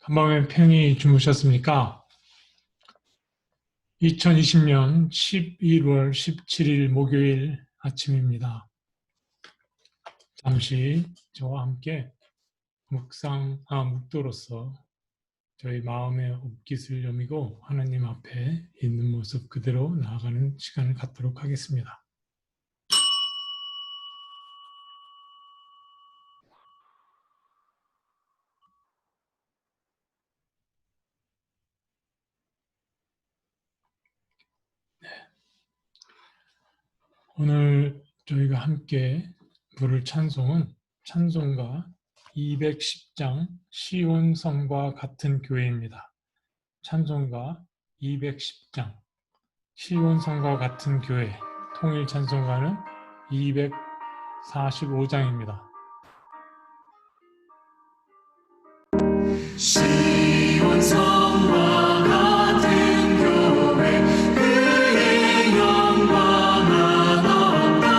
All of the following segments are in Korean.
한밤에 편히 주무셨습니까? 2020년 11월 17일 목요일 아침입니다. 잠시 저와 함께 묵도로서 저희 마음의 옷깃을 여미고 하나님 앞에 있는 모습 그대로 나아가는 시간을 갖도록 하겠습니다. 오늘 저희가 함께 부를 찬송은 찬송가 210장 시온성과 같은 교회입니다. 찬송가 210장 시온성과 같은 교회 통일 찬송가는 245장입니다. 시온성과 같은 교회 그의 영광은 없다.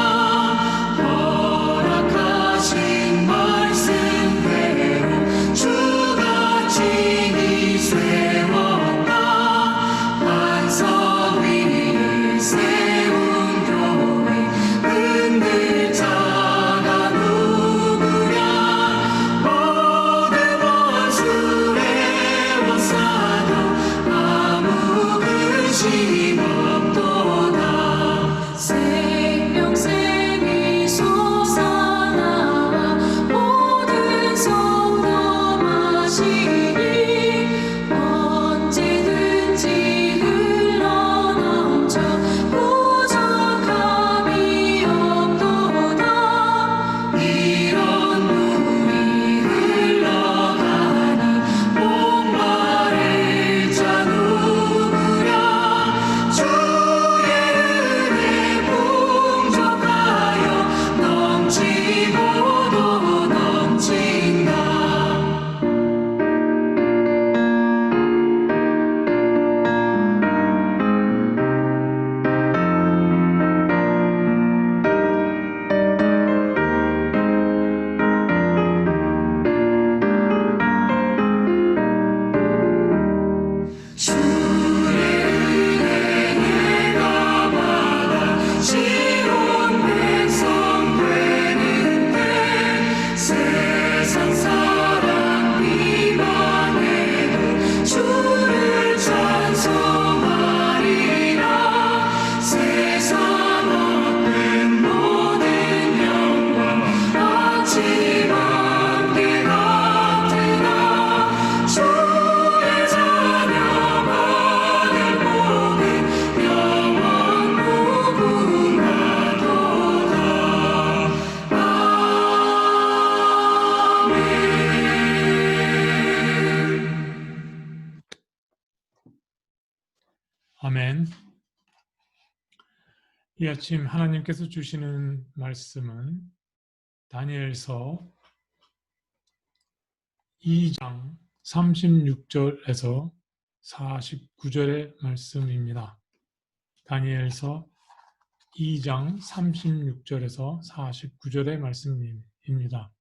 허락하신 말씀대로 주가 친히 세웠다. 반석 위에 세운 교회 흔들 자가 누구랴. 모든 원수의 원사도 아무 근심 없도다. 생명샘이 솟아나와 모든 성도 마시니 언제든지 흘러넘쳐 부족함이 없도다. 이런 물이 흘러가니 목마를 자 누구랴. 주의 은혜 풍족하여 넘치고도 넘친다. 주의 은혜 내가 받아 시온 백성 되는데 세상 사람 비방해도 주를 찬송하리라. 세상 얻는 모든 영광 아침 안개 같으나 주의 자녀만을 보는 영원 무궁하도다. 아멘. 이 아침 하나님께서 주시는 말씀은 다니엘서 2장 36절에서 49절의 말씀입니다. 다니엘서 2장 36절에서 49절의 말씀입니다.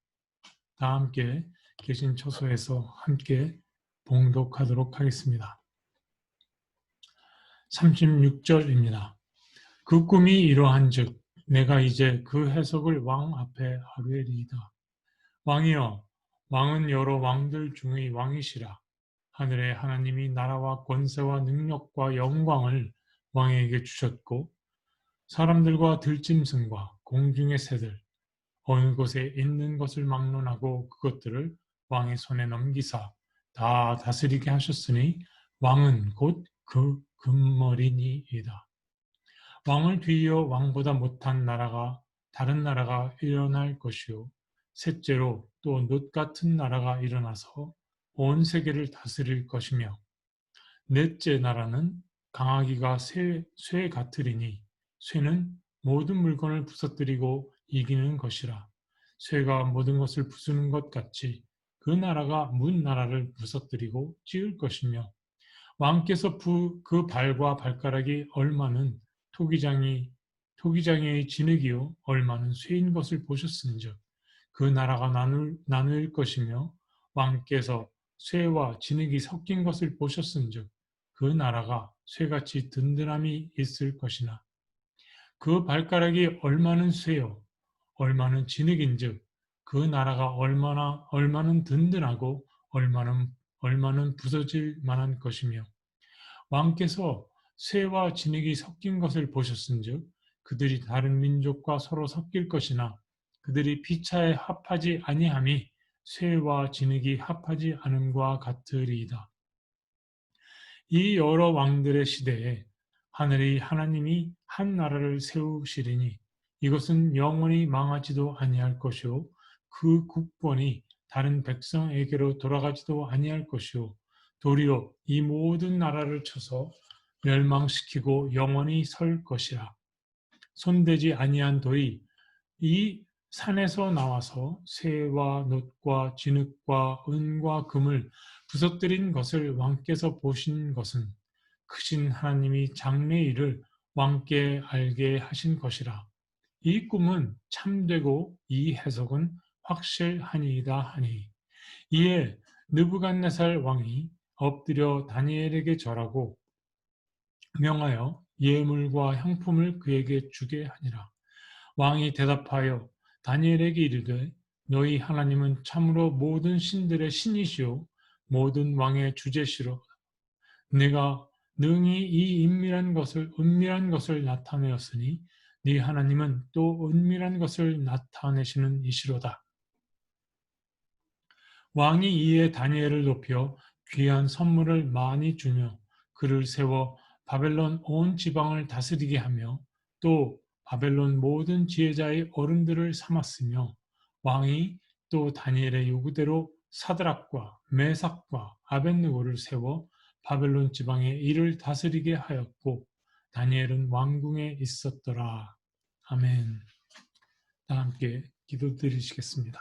다 함께 계신 처소에서 함께 봉독하도록 하겠습니다. 36절입니다. 그 꿈이 이러한즉 내가 이제 그 해석을 왕 앞에 아뢰리이다. 왕이여, 왕은 여러 왕들 중의 왕이시라. 하늘의 하나님이 나라와 권세와 능력과 영광을 왕에게 주셨고 사람들과 들짐승과 공중의 새들 어느 곳에 있는 것을 막론하고 그것들을 왕의 손에 넘기사 다 다스리게 하셨으니 왕은 곧 그 금머리니이다. 왕을 뒤이어 왕보다 못한 다른 나라가 일어날 것이요 셋째로 또 놋 같은 나라가 일어나서 온 세계를 다스릴 것이며 넷째 나라는 강하기가 쇠 같으리니 쇠는 모든 물건을 부서뜨리고 이기는 것이라. 쇠가 모든 것을 부수는 것 같이 그 나라가 문 나라를 부서뜨리고 찌을 것이며 왕께서 그 발과 발가락이 얼마는 토기장이의 진흙이요 얼마는 쇠인 것을 보셨은즉 그 나라가 나눌 것이며 왕께서 쇠와 진흙이 섞인 것을 보셨은즉 그 나라가 쇠같이 든든함이 있을 것이나 그 발가락이 얼마는 쇠요 얼마는 진흙인즉 그 나라가 얼마는 든든하고 얼마는 부서질 만한 것이며 왕께서 쇠와 진흙이 섞인 것을 보셨은즉 그들이 다른 민족과 서로 섞일 것이나 그들이 피차에 합하지 아니함이 쇠와 진흙이 합하지 않음과 같으리이다. 이 여러 왕들의 시대에 하늘의 하나님이 한 나라를 세우시리니 이것은 영원히 망하지도 아니할 것이요 그 국본이 다른 백성에게로 돌아가지도 아니할 것이요 도리어 이 모든 나라를 쳐서 멸망시키고 영원히 설 것이라. 손대지 아니한 돌이 이 산에서 나와서 쇠와 놋과 진흙과 은과 금을 부서뜨린 것을 왕께서 보신 것은 크신 하나님이 장래 일을 왕께 알게 하신 것이라. 이 꿈은 참되고 이 해석은 확실하니이다 하니. 이에 느부갓네살 왕이 엎드려 다니엘에게 절하고 명하여 예물과 향품을 그에게 주게 하니라. 왕이 대답하여 다니엘에게 이르되 너희 하나님은 참으로 모든 신들의 신이시요 모든 왕의 주제시로 네가 능히 이 은밀한 것을 나타내었으니 네 하나님은 또 은밀한 것을 나타내시는 이시로다. 왕이 이에 다니엘을 높여 귀한 선물을 많이 주며 그를 세워 바벨론 온 지방을 다스리게 하며 또 바벨론 모든 지혜자의 어른들을 삼았으며 왕이 또 다니엘의 요구대로 사드락과 메삭과 아벳느고를 세워 바벨론 지방의 일을 다스리게 하였고 다니엘은 왕궁에 있었더라. 아멘. 다 함께 기도드리시겠습니다.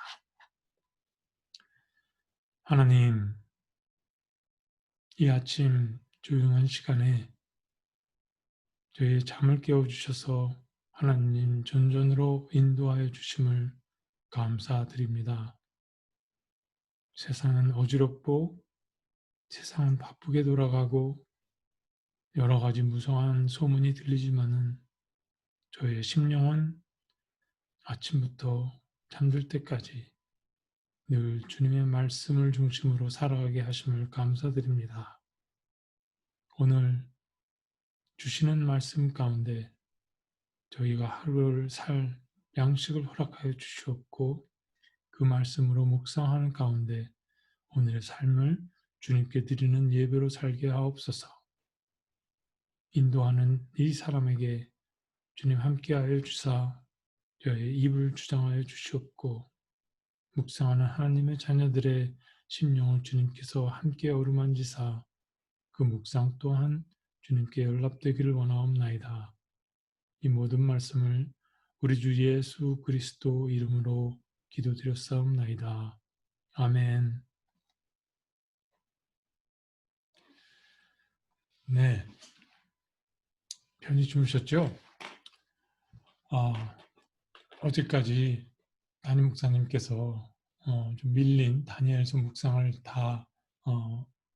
하나님, 이 아침 조용한 시간에 저희의 잠을 깨워주셔서 하나님 전전으로 인도하여 주심을 감사드립니다. 세상은 어지럽고 세상은 바쁘게 돌아가고 여러 가지 무성한 소문이 들리지만은 저희의 심령은 아침부터 잠들 때까지 늘 주님의 말씀을 중심으로 살아가게 하심을 감사드립니다. 오늘 주시는 말씀 가운데 저희가 하루를 살 양식을 허락하여 주시옵고 그 말씀으로 묵상하는 가운데 오늘의 삶을 주님께 드리는 예배로 살게 하옵소서. 인도하는 이 사람에게 주님 함께하여 주사 저의 입을 주장하여 주시옵고 묵상하는 하나님의 자녀들의 심령을 주님께서 함께 어루만지사 그 묵상 또한 주님께 연락되기를 원하옵나이다. 이 모든 말씀을 우리 주 예수 그리스도 이름으로 기도드렸사옵나이다. 아멘. 네, 편히 주무셨죠? 어제까지 담임 목사님께서 좀 밀린 다니엘서 묵상을 다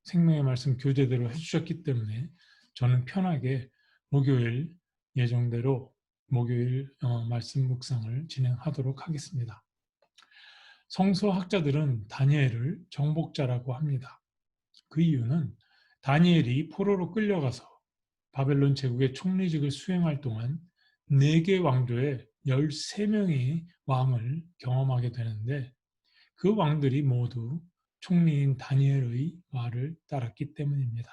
생명의 말씀 교재대로 해주셨기 때문에 저는 편하게 목요일 예정대로 목요일 말씀 묵상을 진행하도록 하겠습니다. 성서학자들은 다니엘을 정복자라고 합니다. 그 이유는 다니엘이 포로로 끌려가서 바벨론 제국의 총리직을 수행할 동안 4개 왕조의 13명의 왕을 경험하게 되는데 그 왕들이 모두 총리인 다니엘의 말을 따랐기 때문입니다.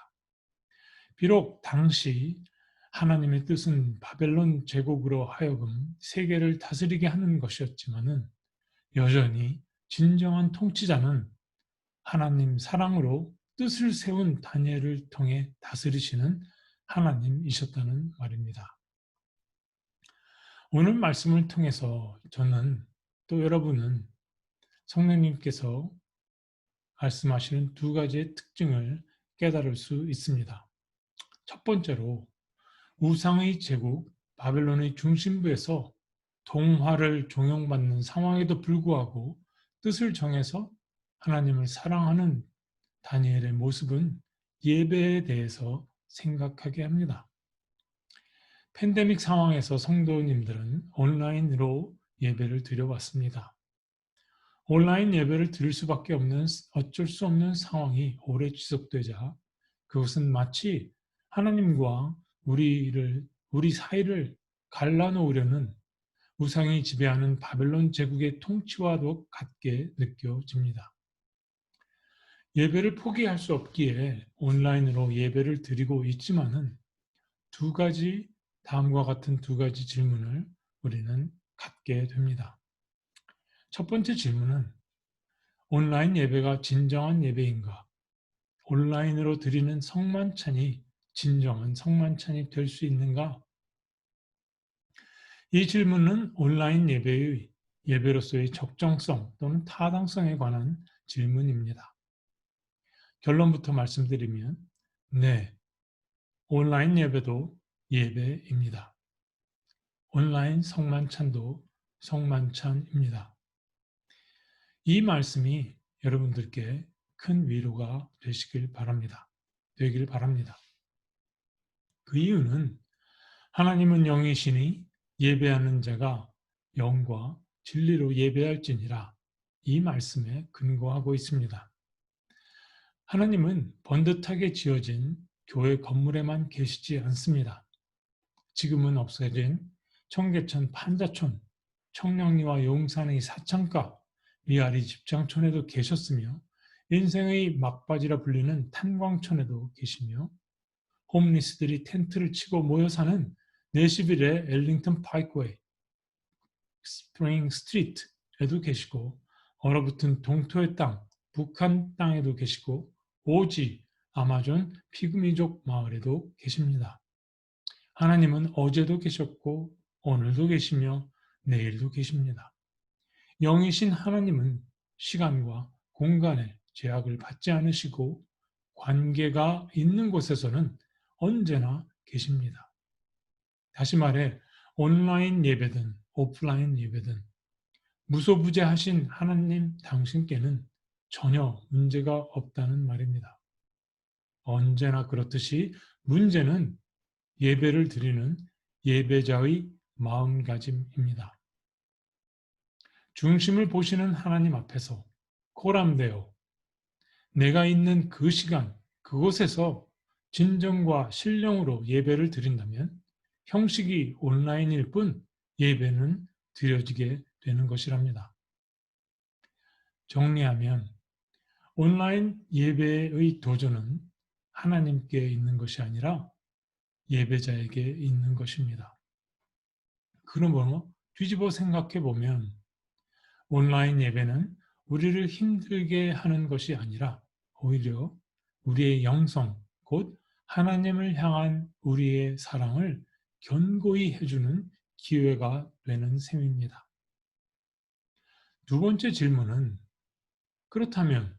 비록 당시 하나님의 뜻은 바벨론 제국으로 하여금 세계를 다스리게 하는 것이었지만은 여전히 진정한 통치자는 하나님 사랑으로 뜻을 세운 다니엘을 통해 다스리시는 하나님이셨다는 말입니다. 오늘 말씀을 통해서 저는 또 여러분은 성령님께서 말씀하시는 2가지의 특징을 깨달을 수 있습니다. 첫 번째로 우상의 제국 바벨론의 중심부에서 동화를 종용받는 상황에도 불구하고 뜻을 정해서 하나님을 사랑하는 다니엘의 모습은 예배에 대해서 생각하게 합니다. 팬데믹 상황에서 성도님들은 온라인으로 예배를 드려왔습니다. 온라인 예배를 드릴 수밖에 없는 어쩔 수 없는 상황이 오래 지속되자 그것은 마치 하나님과 우리 사이를 갈라놓으려는 우상이 지배하는 바벨론 제국의 통치와도 같게 느껴집니다. 예배를 포기할 수 없기에 온라인으로 예배를 드리고 있지만은 다음과 같은 두 가지 질문을 우리는 갖게 됩니다. 첫 번째 질문은 온라인 예배가 진정한 예배인가? 온라인으로 드리는 성만찬이 진정한 성만찬이 될 수 있는가? 이 질문은 온라인 예배로서의 적정성 또는 타당성에 관한 질문입니다. 결론부터 말씀드리면, 네, 온라인 예배도 예배입니다. 온라인 성만찬도 성만찬입니다. 이 말씀이 여러분들께 큰 위로가 되길 바랍니다. 그 이유는 하나님은 영이시니 예배하는 자가 영과 진리로 예배할지니라 이 말씀에 근거하고 있습니다. 하나님은 번듯하게 지어진 교회 건물에만 계시지 않습니다. 지금은 없어진 청계천 판자촌, 청량리와 용산의 사창가, 미아리 집장촌에도 계셨으며 인생의 막바지라 불리는 탄광촌에도 계시며 홈리스들이 텐트를 치고 모여 사는 내시빌의 엘링턴 파이크웨이, 스프링 스트리트에도 계시고 얼어붙은 동토의 땅, 북한 땅에도 계시고 오지, 아마존 피그미족 마을에도 계십니다. 하나님은 어제도 계셨고 오늘도 계시며 내일도 계십니다. 영이신 하나님은 시간과 공간에 제약을 받지 않으시고 관계가 있는 곳에서는 언제나 계십니다. 다시 말해 온라인 예배든 오프라인 예배든 무소부재하신 하나님 당신께는 전혀 문제가 없다는 말입니다. 언제나 그렇듯이 문제는 예배를 드리는 예배자의 마음가짐입니다. 중심을 보시는 하나님 앞에서 코람되어 내가 있는 그 시간, 그곳에서 진정과 신령으로 예배를 드린다면 형식이 온라인일 뿐 예배는 드려지게 되는 것이랍니다. 정리하면 온라인 예배의 도전은 하나님께 있는 것이 아니라 예배자에게 있는 것입니다. 그러므로 뒤집어 생각해 보면 온라인 예배는 우리를 힘들게 하는 것이 아니라 오히려 우리의 영성, 곧 하나님을 향한 우리의 사랑을 견고히 해주는 기회가 되는 셈입니다. 두 번째 질문은 그렇다면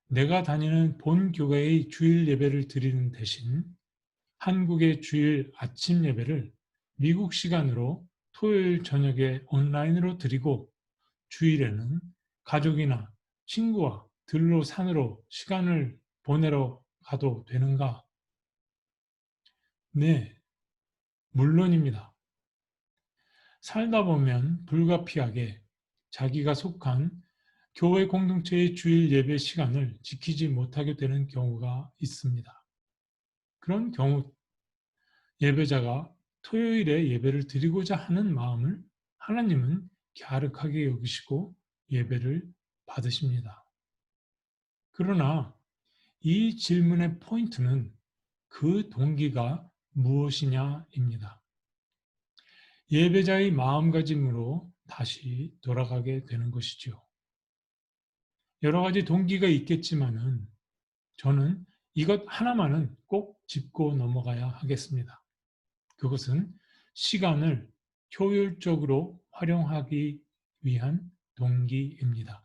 내가 다니는 본 교회의 주일 예배를 드리는 대신 한국의 주일 아침 예배를 미국 시간으로 토요일 저녁에 온라인으로 드리고 주일에는 가족이나 친구와 들로 산으로 시간을 보내러 가도 되는가? 네, 물론입니다. 살다 보면 불가피하게 자기가 속한 교회 공동체의 주일 예배 시간을 지키지 못하게 되는 경우가 있습니다. 그런 경우 예배자가 토요일에 예배를 드리고자 하는 마음을 하나님은 갸륵하게 여기시고 예배를 받으십니다. 그러나 이 질문의 포인트는 그 동기가 무엇이냐입니다. 예배자의 마음가짐으로 다시 돌아가게 되는 것이죠. 여러 가지 동기가 있겠지만은 저는 이것 하나만은 꼭 짚고 넘어가야 하겠습니다. 그것은 시간을 효율적으로 활용하기 위한 동기입니다.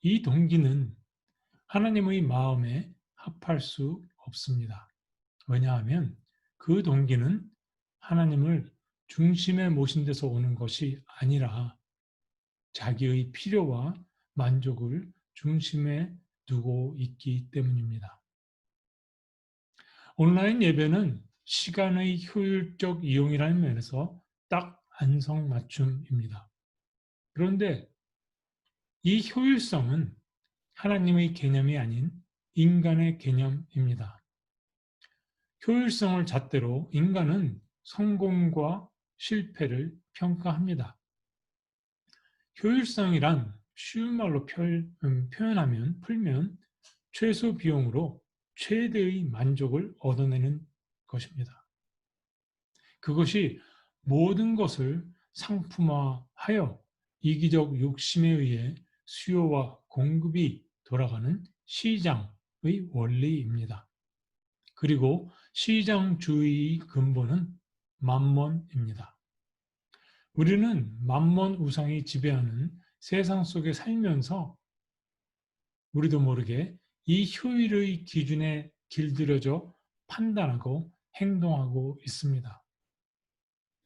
이 동기는 하나님의 마음에 합할 수 없습니다. 왜냐하면 그 동기는 하나님을 중심에 모신 데서 오는 것이 아니라 자기의 필요와 만족을 중심에 두고 있기 때문입니다. 온라인 예배는 시간의 효율적 이용이라는 면에서 딱 안성맞춤입니다. 그런데 이 효율성은 하나님의 개념이 아닌 인간의 개념입니다. 효율성을 잣대로 인간은 성공과 실패를 평가합니다. 효율성이란 쉬운 말로 풀면 최소 비용으로 최대의 만족을 얻어내는 것입니다. 그것이 모든 것을 상품화하여 이기적 욕심에 의해 수요와 공급이 돌아가는 시장의 원리입니다. 그리고 시장주의의 근본은 만몬입니다. 우리는 만몬 우상이 지배하는 세상 속에 살면서 우리도 모르게 이 효율의 기준에 길들여져 판단하고 행동하고 있습니다.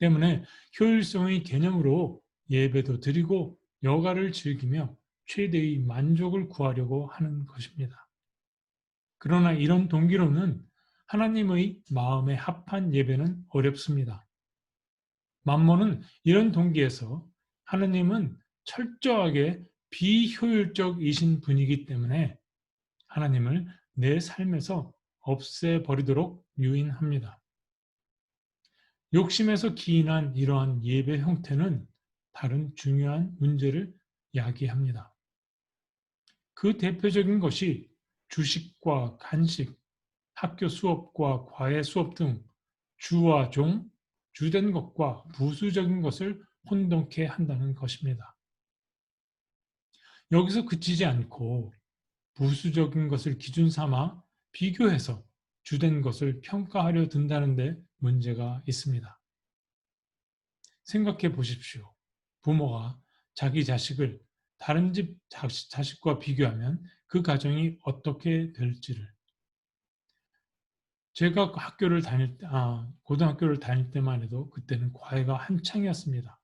때문에 효율성의 개념으로 예배도 드리고 여가를 즐기며 최대의 만족을 구하려고 하는 것입니다. 그러나 이런 동기로는 하나님의 마음에 합한 예배는 어렵습니다. 만몬은 이런 동기에서 하나님은 철저하게 비효율적이신 분이기 때문에 하나님을 내 삶에서 없애버리도록 유인합니다. 욕심에서 기인한 이러한 예배 형태는 다른 중요한 문제를 야기합니다. 그 대표적인 것이 주식과 간식, 학교 수업과 과외 수업 등 주와 종, 주된 것과 부수적인 것을 혼동케 한다는 것입니다. 여기서 그치지 않고 부수적인 것을 기준 삼아 비교해서 주된 것을 평가하려 든다는 데 문제가 있습니다. 생각해 보십시오. 부모가 자기 자식을 다른 집 자식과 비교하면 그 가정이 어떻게 될지를. 제가 고등학교를 다닐 때만 해도 그때는 과외가 한창이었습니다.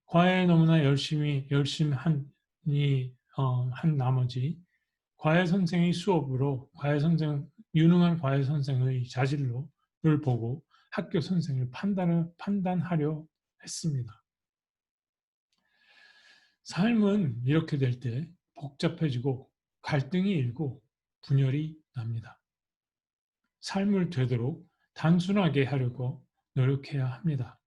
과외에 너무나 열심히 한 나머지 과외 선생의 수업으로 유능한 과외 선생의 자질을 보고 학교 선생을 판단하려 했습니다. 삶은 이렇게 될 때 복잡해지고 갈등이 일고 분열이 납니다. 삶을 되도록 단순하게 하려고 노력해야 합니다.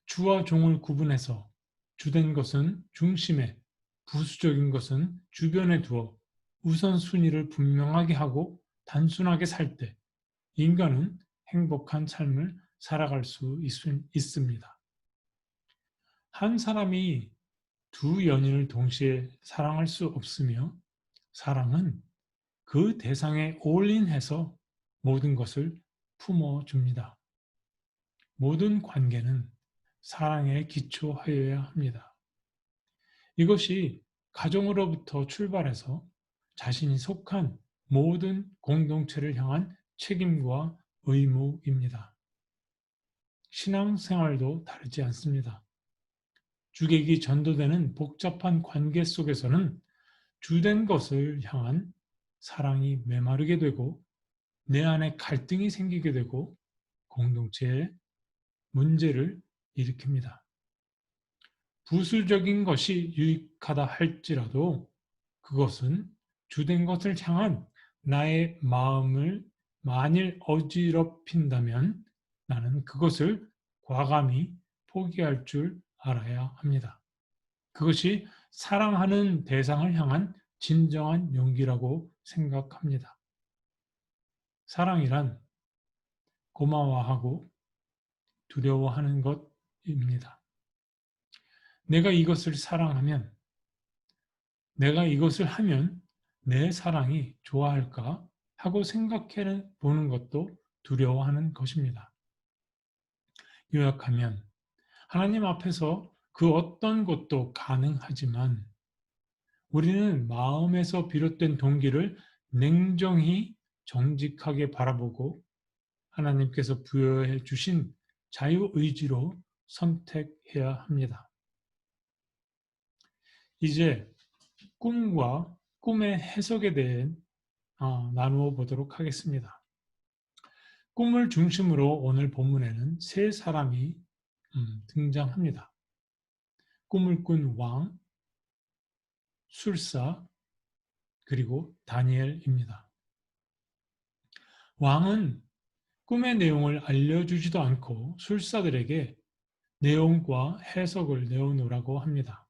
주와 종을 구분해서 주된 것은 중심에, 부수적인 것은 주변에 두어 우선순위를 분명하게 하고 단순하게 살 때 인간은 행복한 삶을 살아갈 수 있습니다. 한 사람이 두 연인을 동시에 사랑할 수 없으며 사랑은 그 대상에 올인해서 모든 것을 품어줍니다. 모든 관계는 사랑에 기초하여야 합니다. 이것이 가정으로부터 출발해서 자신이 속한 모든 공동체를 향한 책임과 의무입니다. 신앙생활도 다르지 않습니다. 주객이 전도되는 복잡한 관계 속에서는 주된 것을 향한 사랑이 메마르게 되고 내 안에 갈등이 생기게 되고 공동체에 문제를 일으킵니다. 부수적인 것이 유익하다 할지라도 그것은 주된 것을 향한 나의 마음을 만일 어지럽힌다면 나는 그것을 과감히 포기할 줄 알아야 합니다. 그것이 사랑하는 대상을 향한 진정한 용기라고 생각합니다. 사랑이란 고마워하고 두려워하는 것입니다. 내가 이것을 사랑하면, 내가 이것을 하면 내 사랑이 좋아할까 하고 생각해 보는 것도 두려워하는 것입니다. 요약하면 하나님 앞에서 그 어떤 것도 가능하지만 우리는 마음에서 비롯된 동기를 냉정히 정직하게 바라보고 하나님께서 부여해 주신 자유의지로 선택해야 합니다. 이제 꿈과 꿈의 해석에 대해 나누어 보도록 하겠습니다. 꿈을 중심으로 오늘 본문에는 세 사람이 등장합니다. 꿈을 꾼 왕, 술사, 그리고 다니엘입니다. 왕은 꿈의 내용을 알려주지도 않고 술사들에게 내용과 해석을 내어놓으라고 합니다.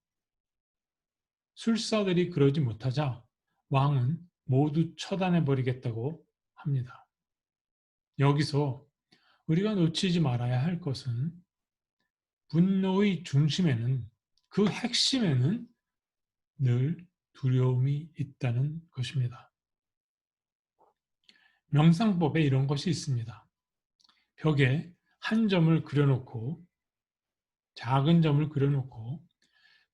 술사들이 그러지 못하자 왕은 모두 처단해버리겠다고 합니다. 여기서 우리가 놓치지 말아야 할 것은 분노의 중심에는, 그 핵심에는 늘 두려움이 있다는 것입니다. 명상법에 이런 것이 있습니다. 벽에 한 점을 그려놓고, 작은 점을 그려놓고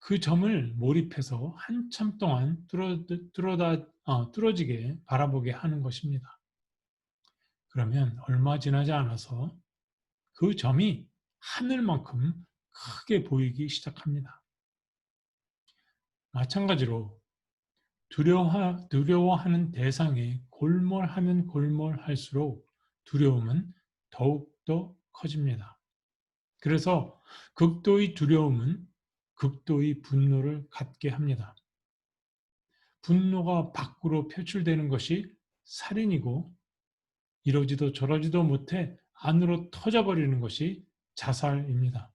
그 점을 몰입해서 한참 동안 뚫어지게 바라보게 하는 것입니다. 그러면 얼마 지나지 않아서 그 점이 하늘만큼 크게 보이기 시작합니다. 마찬가지로 두려워하는 대상에 골몰하면 골몰할수록 두려움은 더욱더 커집니다. 그래서 극도의 두려움은 극도의 분노를 갖게 합니다. 분노가 밖으로 표출되는 것이 살인이고, 이러지도 저러지도 못해 안으로 터져버리는 것이 자살입니다.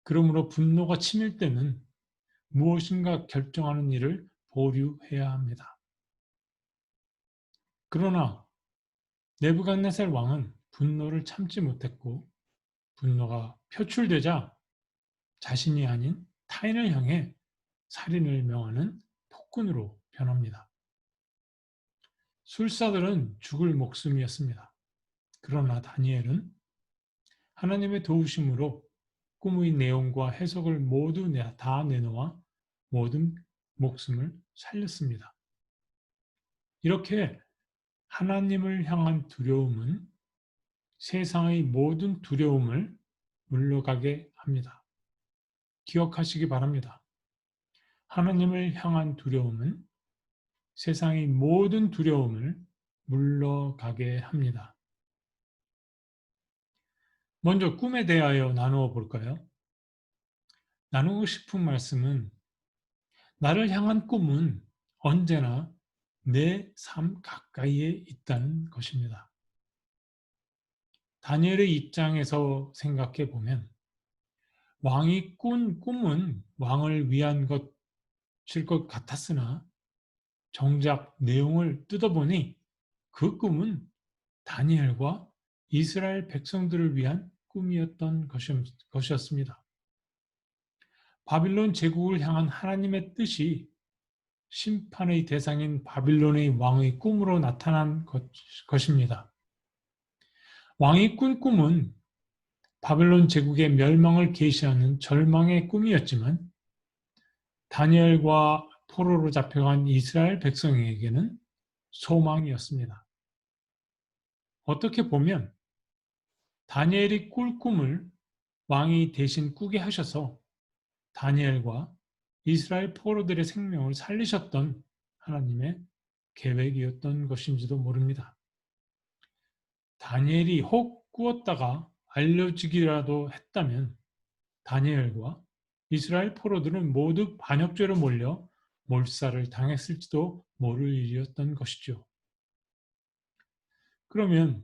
그러므로 분노가 치밀 때는 무엇인가 결정하는 일을 보류해야 합니다. 그러나 느부갓네살 왕은 분노를 참지 못했고, 분노가 표출되자 자신이 아닌 타인을 향해 살인을 명하는 폭군으로 변합니다. 술사들은 죽을 목숨이었습니다. 그러나 다니엘은 하나님의 도우심으로 꿈의 내용과 해석을 모두 다 내놓아 모든 목숨을 살렸습니다. 이렇게 하나님을 향한 두려움은 세상의 모든 두려움을 물러가게 합니다. 기억하시기 바랍니다. 하나님을 향한 두려움은 세상의 모든 두려움을 물러가게 합니다. 먼저 꿈에 대하여 나누어 볼까요? 나누고 싶은 말씀은, 나를 향한 꿈은 언제나 내 삶 가까이에 있다는 것입니다. 다니엘의 입장에서 생각해 보면 왕이 꾼 꿈은 왕을 위한 것일 것 같았으나 정작 내용을 뜯어보니 그 꿈은 다니엘과 이스라엘 백성들을 위한 꿈이었던 것이었습니다. 바빌론 제국을 향한 하나님의 뜻이 심판의 대상인 바빌론의 왕의 꿈으로 나타난 것입니다. 왕이 꾼 꿈은 바빌론 제국의 멸망을 계시하는 절망의 꿈이었지만, 다니엘과 포로로 잡혀간 이스라엘 백성에게는 소망이었습니다. 어떻게 보면 다니엘이 꿀 꿈을 왕이 대신 꾸게 하셔서 다니엘과 이스라엘 포로들의 생명을 살리셨던 하나님의 계획이었던 것인지도 모릅니다. 다니엘이 혹 꾸었다가 알려지기라도 했다면 다니엘과 이스라엘 포로들은 모두 반역죄로 몰려 몰살을 당했을지도 모를 일이었던 것이죠. 그러면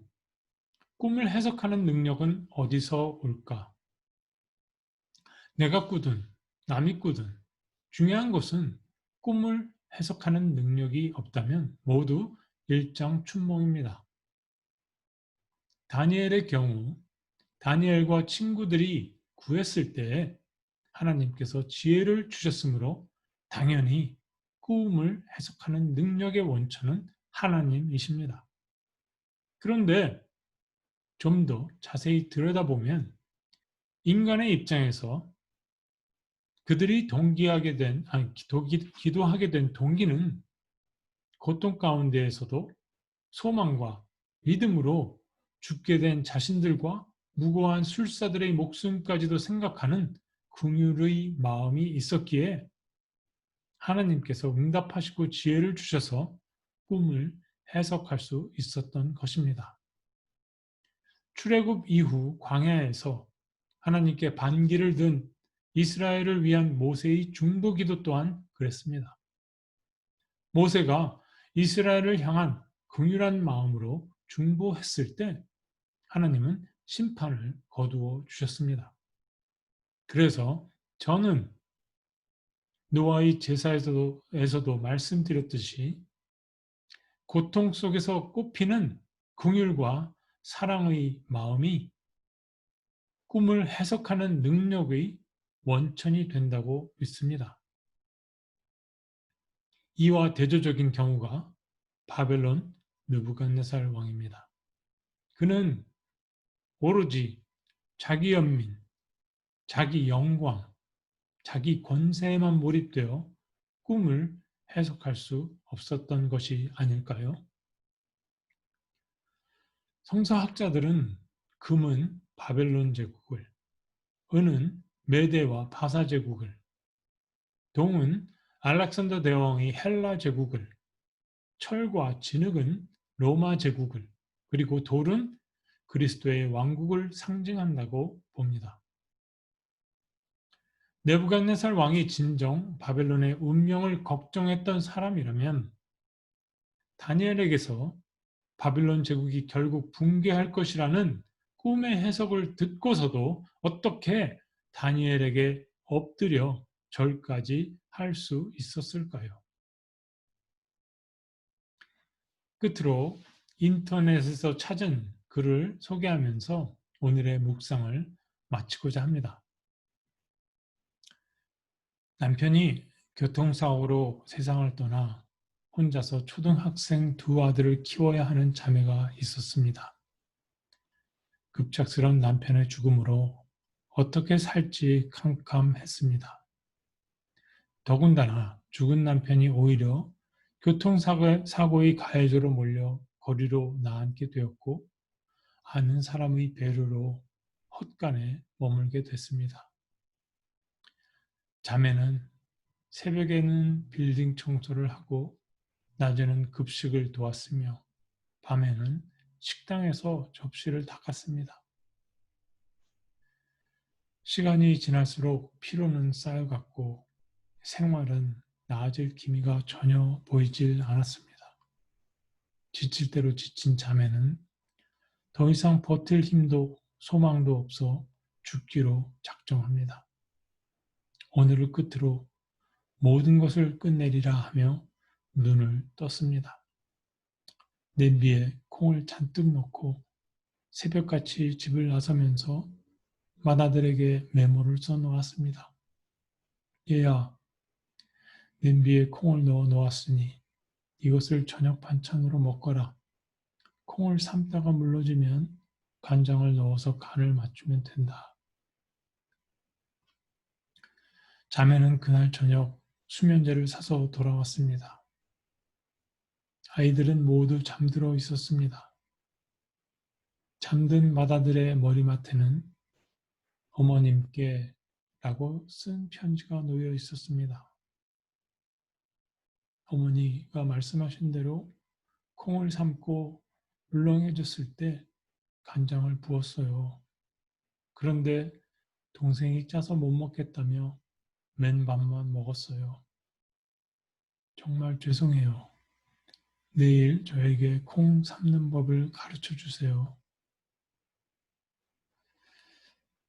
꿈을 해석하는 능력은 어디서 올까? 내가 꾸든 남이 꾸든 중요한 것은 꿈을 해석하는 능력이 없다면 모두 일장춘몽입니다. 다니엘의 경우 다니엘과 친구들이 구했을 때 하나님께서 지혜를 주셨으므로 당연히 꿈을 해석하는 능력의 원천은 하나님이십니다. 그런데 좀 더 자세히 들여다보면 인간의 입장에서 그들이 기도하게 된 동기는 고통 가운데에서도 소망과 믿음으로 죽게 된 자신들과 무고한 술사들의 목숨까지도 생각하는 긍휼의 마음이 있었기에 하나님께서 응답하시고 지혜를 주셔서 꿈을 해석할 수 있었던 것입니다. 출애굽 이후 광야에서 하나님께 반기를 든 이스라엘을 위한 모세의 중보기도 또한 그랬습니다. 모세가 이스라엘을 향한 긍휼한 마음으로 중보했을 때 하나님은 심판을 거두어 주셨습니다. 그래서 저는 노아의 제사에서도 말씀드렸듯이 고통 속에서 꽃피는 긍휼과 사랑의 마음이 꿈을 해석하는 능력의 원천이 된다고 믿습니다. 이와 대조적인 경우가 바벨론 느부갓네살 왕입니다. 그는 오로지 자기 연민, 자기 영광, 자기 권세에만 몰입되어 꿈을 해석할 수 없었던 것이 아닐까요? 성서학자들은 금은 바벨론 제국을, 은은 메대와 바사 제국을, 동은 알렉산더 대왕의 헬라 제국을, 철과 진흙은 로마 제국을, 그리고 돌은 그리스도의 왕국을 상징한다고 봅니다. 느부갓네살 왕이 진정 바벨론의 운명을 걱정했던 사람이라면 다니엘에게서 바빌론 제국이 결국 붕괴할 것이라는 꿈의 해석을 듣고서도 어떻게 다니엘에게 엎드려 절까지 할 수 있었을까요? 끝으로 인터넷에서 찾은 글을 소개하면서 오늘의 묵상을 마치고자 합니다. 남편이 교통사고로 세상을 떠나 혼자서 초등학생 두 아들을 키워야 하는 자매가 있었습니다. 급작스런 남편의 죽음으로 어떻게 살지 캄캄했습니다. 더군다나 죽은 남편이 오히려 교통사고의 가해자로 몰려 거리로 나앉게 되었고 아는 사람의 배려로 헛간에 머물게 됐습니다. 자매는 새벽에는 빌딩 청소를 하고 낮에는 급식을 도왔으며 밤에는 식당에서 접시를 닦았습니다. 시간이 지날수록 피로는 쌓여갔고 생활은 나아질 기미가 전혀 보이질 않았습니다. 지칠 대로 지친 자매는 더 이상 버틸 힘도 소망도 없어 죽기로 작정합니다. 오늘을 끝으로 모든 것을 끝내리라 하며 눈을 떴습니다. 냄비에 콩을 잔뜩 넣고 새벽같이 집을 나서면서 맏아들에게 메모를 써놓았습니다. 얘야, 냄비에 콩을 넣어 놓았으니 이것을 저녁 반찬으로 먹거라. 콩을 삶다가 물러지면 간장을 넣어서 간을 맞추면 된다. 자매는 그날 저녁 수면제를 사서 돌아왔습니다. 아이들은 모두 잠들어 있었습니다. 잠든 맏아들의 머리맡에는 어머님께 라고 쓴 편지가 놓여 있었습니다. 어머니가 말씀하신 대로 콩을 삶고 물렁해졌을 때 간장을 부었어요. 그런데 동생이 짜서 못 먹겠다며 맨 밥만 먹었어요. 정말 죄송해요. 내일 저에게 콩 삶는 법을 가르쳐 주세요.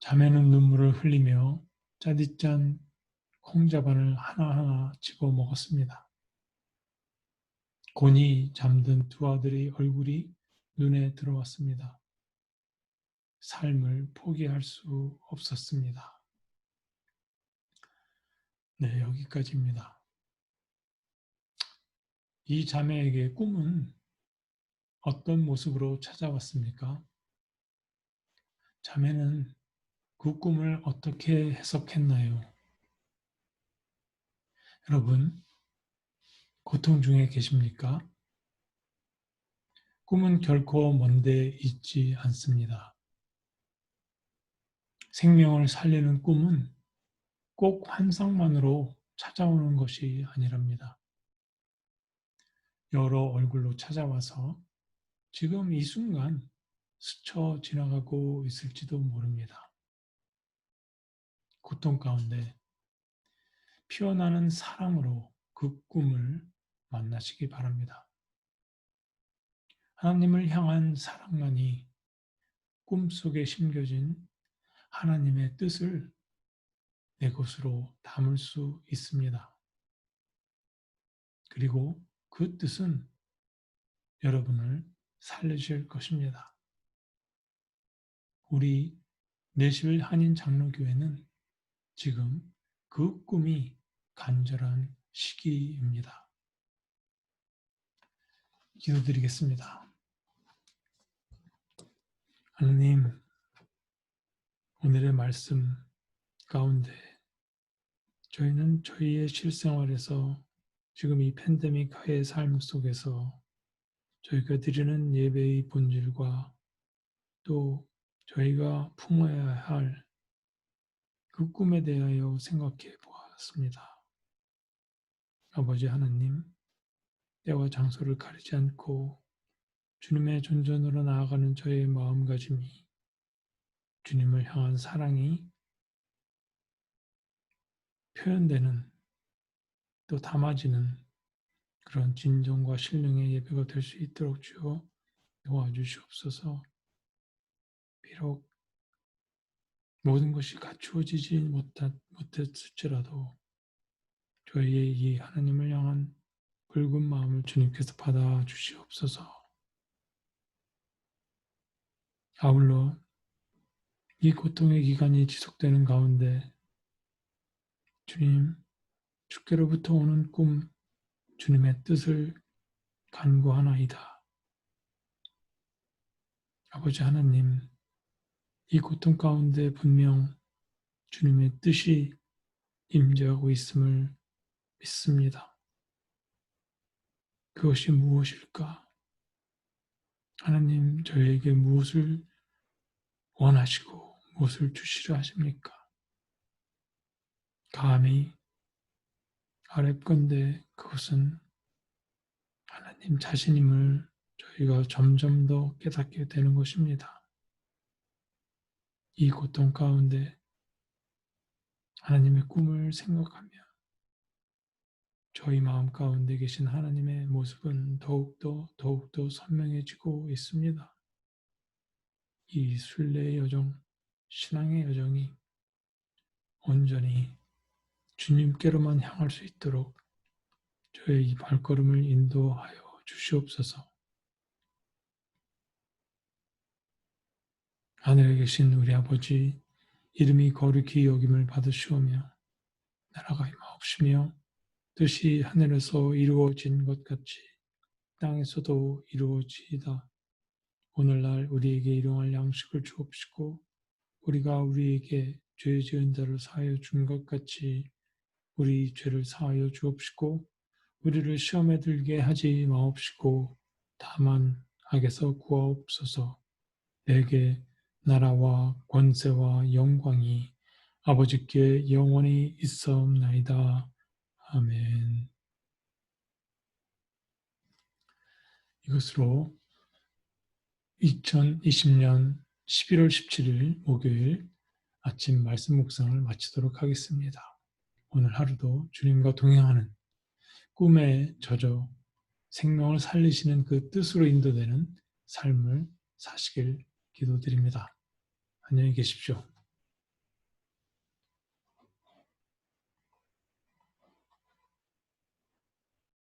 자매는 눈물을 흘리며 짜디짠 콩자반을 하나하나 집어 먹었습니다. 곤히 잠든 두 아들의 얼굴이 눈에 들어왔습니다. 삶을 포기할 수 없었습니다. 네, 여기까지입니다. 이 자매에게 꿈은 어떤 모습으로 찾아왔습니까? 자매는 그 꿈을 어떻게 해석했나요? 여러분, 고통 중에 계십니까? 꿈은 결코 먼데 있지 않습니다. 생명을 살리는 꿈은 꼭 환상만으로 찾아오는 것이 아니랍니다. 여러 얼굴로 찾아와서 지금 이 순간 스쳐 지나가고 있을지도 모릅니다. 고통 가운데 피어나는 사랑으로 그 꿈을 만나시기 바랍니다. 하나님을 향한 사랑만이 꿈속에 심겨진 하나님의 뜻을 내 것으로 담을 수 있습니다. 그리고 그 뜻은 여러분을 살리실 것입니다. 우리 내실 한인 장로교회는 지금 그 꿈이 간절한 시기입니다. 기도드리겠습니다. 하나님, 오늘의 말씀 가운데 저희는 저희의 실생활에서 지금 이 팬데믹 하의 삶 속에서 저희가 드리는 예배의 본질과 또 저희가 품어야 할 그 꿈에 대하여 생각해 보았습니다. 아버지 하나님, 때와 장소를 가리지 않고 주님의 존전으로 나아가는 저의 마음가짐이 주님을 향한 사랑이 표현되는 또 담아지는 그런 진정과 신령의 예배가 될 수 있도록 주여 도와주시옵소서. 비록 모든 것이 갖추어지지 못했을지라도 저희의 이 하나님을 향한 붉은 마음을 주님께서 받아주시옵소서. 아울러 이 고통의 기간이 지속되는 가운데 주님, 주께로부터 오는 꿈, 주님의 뜻을 간구하나이다. 아버지 하나님, 이 고통 가운데 분명 주님의 뜻이 임재하고 있음을 믿습니다. 그것이 무엇일까? 하나님, 저희에게 무엇을 원하시고 무엇을 주시려 하십니까? 감히 아뢰건대 그것은 하나님 자신임을 저희가 점점 더 깨닫게 되는 것입니다. 이 고통 가운데 하나님의 꿈을 생각하며 저희 마음 가운데 계신 하나님의 모습은 더욱더 선명해지고 있습니다. 이 순례의 여정, 신앙의 여정이 온전히 주님께로만 향할 수 있도록 저의 이 발걸음을 인도하여 주시옵소서. 하늘에 계신 우리 아버지, 이름이 거룩히 여김을 받으시오며 나라가 임하옵시며 뜻이 하늘에서 이루어진 것 같이 땅에서도 이루어지이다. 오늘날 우리에게 일용할 양식을 주옵시고 우리가 우리에게 죄 지은 자를 사하여 준 것 같이 우리 죄를 사하여 주옵시고 우리를 시험에 들게 하지 마옵시고 다만 악에서 구하옵소서. 내게 나라와 권세와 영광이 아버지께 영원히 있사옵나이다. 아멘. 이것으로 2020년 11월 17일 목요일 아침 말씀 묵상을 마치도록 하겠습니다. 오늘 하루도 주님과 동행하는 꿈에 젖어 생명을 살리시는 그 뜻으로 인도되는 삶을 사시길 기도드립니다. 안녕히 계십시오.